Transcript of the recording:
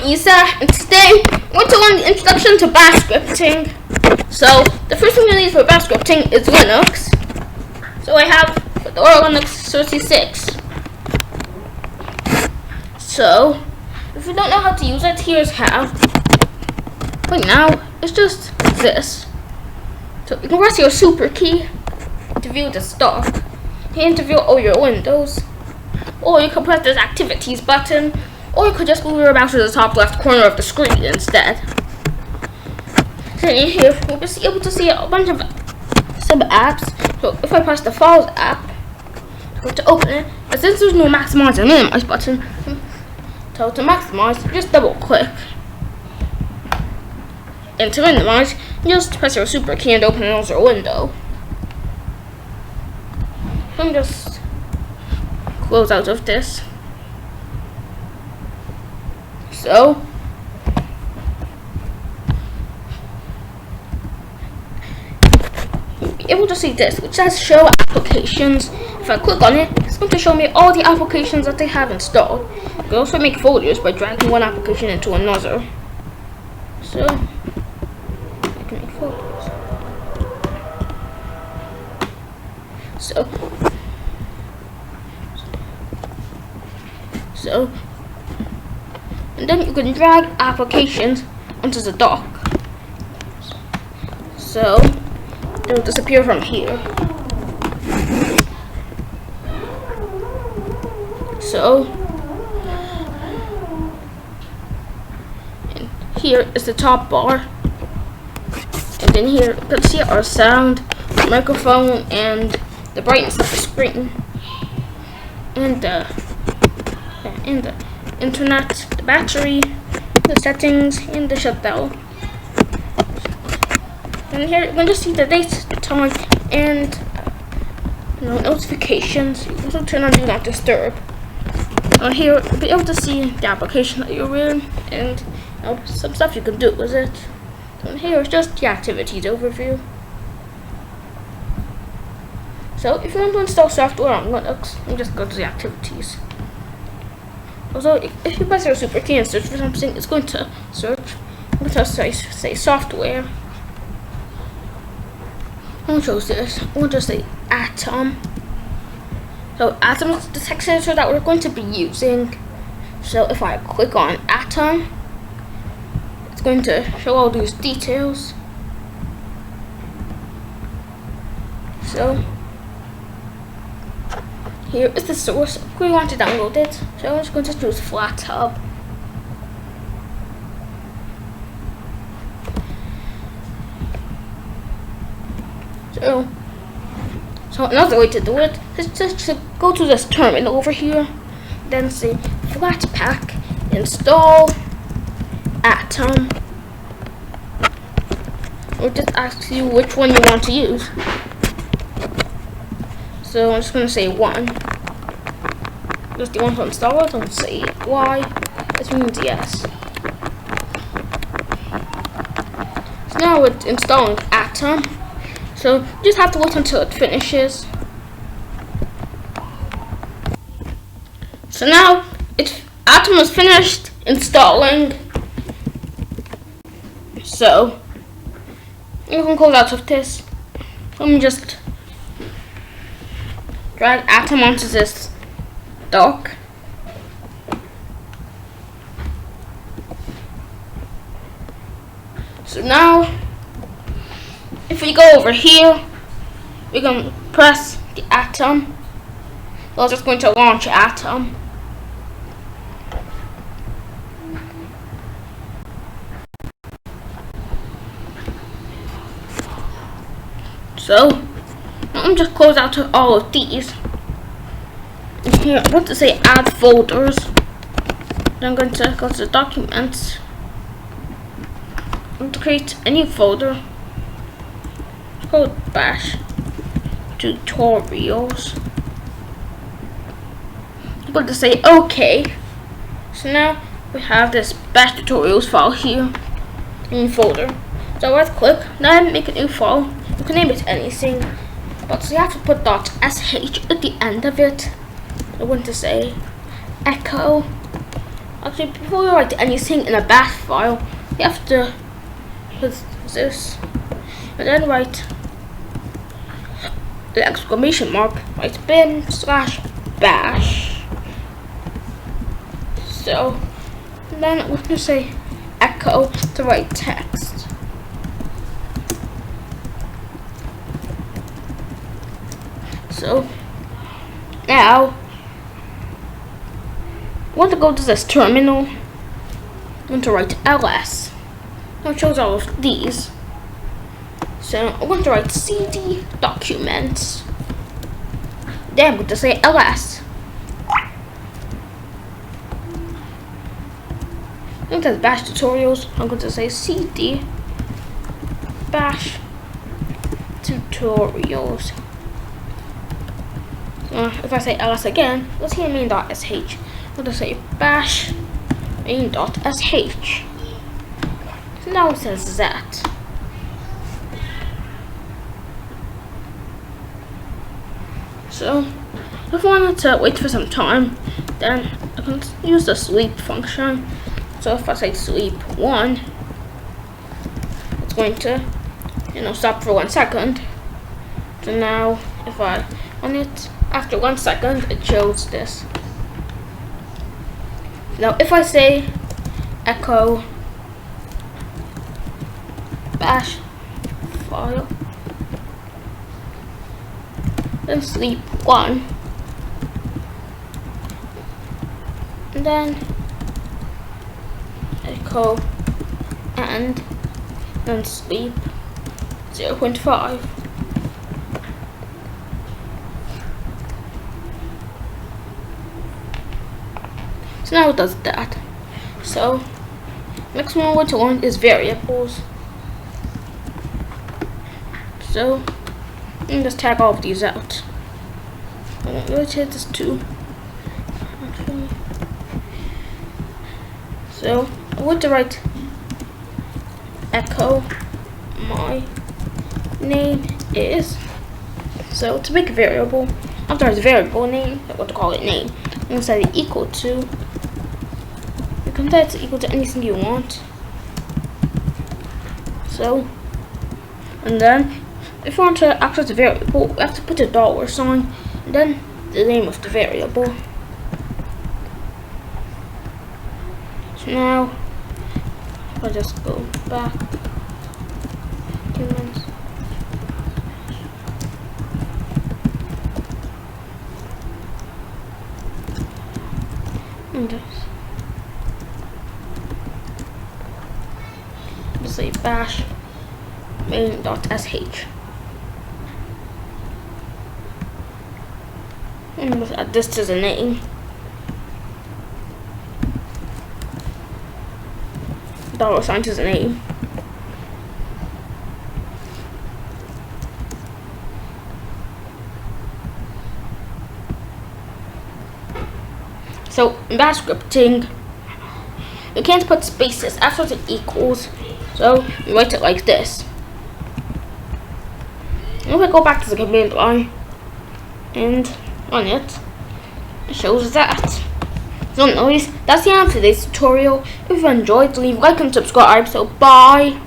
Isa, and today we're going to learn the introduction to bash scripting. So the first thing you need for bash scripting is Linux. So I have Fedora Linux 36. So if you don't know how to use it, here's how. Right now it's just this. So you can press your super key to view the stock and to view all your windows. Or you can press this activities button, or you could just move your mouse to the top left corner of the screen instead. So in here, you'll be able to see a bunch of sub-apps. So if I press the Files app, to open it, and since there's no maximize and minimize button, so to maximize, just double click. And to minimize, just press your super key and open another window. I'm just close out of this. So you'll be able to see this, which says show applications. If I click on it, it's going to show me all the applications that they have installed. You can also make folders by dragging one application into another. So I can make folders. And then you can drag applications onto the dock. So they'll disappear from here. So and here is the top bar. And then here you can see our sound, microphone, and the brightness of the screen, and the internet, the battery, the settings, and the shutdown. And here you're going to see the date, time, and notifications. You can also turn on Do Not Disturb. And here you'll be able to see the application that you're in, and some stuff you can do with it. So here is just the activities overview. So if you want to install software on Linux, you just go to the activities. Also, if you press your super key and search for something, it's going to search. I'm going to say software. I'll choose this. We'll just say Atom. So Atom is the text editor that we're going to be using. So if I click on Atom, it's going to show all these details. So here is the source. We want to download it, so I'm just going to choose FlatHub. So another way to do it is just to go to this terminal over here, then say Flatpak install Atom. Or just ask you which one you want to use. So I'm just going to say 1. Just the one to install it, and say Y. This means yes. So now it's installing Atom. So you just have to wait until it finishes. So now Atom is finished installing. So you can close out of this. Let me just drag Atom onto this dock. So now, if we go over here, we can press the Atom. Well, it's just going to launch Atom. So I'm just close out to all of these. And here I'm going to say add folders. Then I'm going to go to documents. I'm going to create a new folder. It's called bash tutorials. I'm going to say OK. So now we have this bash tutorials file here, new folder. So right click, then make a new file. You can name it anything, but you have to put .sh at the end of it. I want to say echo Actually, before you write anything in a bash file, you have to put this, and then write the exclamation mark, write bin/bash. So then we're going to say echo to write text. So now I want to go to this terminal. I'm going to write ls. Now it shows all of these. So I'm going to write cd documents. Then I'm going to say ls. It says bash tutorials. I'm going to say cd bash tutorials. If I say ls again, let's hear main.sh. I'm going to say bash main.sh. So now it says that. So if I wanted to wait for some time, then I can use the sleep function. So if I say sleep 1, it's going to, stop for 1 second. So now if I on it after 1 second, it shows this. Now if I say echo bash file, then sleep 1, and then echo and then sleep 0.5. So now it does that. So next one we're to learn is variables. So you can just tag all of these out. I won't rotate this too. Actually. So I want to write echo my name is. So to make a variable, after it's variable name, I want to call it name. I'm going to set it equal to. You can set it equal to anything you want. So, and then if you want to access the variable, we have to put a $sign and then the name of the variable. So now, if I just go back, documents, and just say bash main.sh. And let's add this to the name. $sign to the name. So in bash scripting, you can't put spaces after the equals, so you write it like this. If I go back to the command line and on it, it shows that. So anyways, that's the end of today's tutorial. If you enjoyed, leave a like and subscribe. So bye.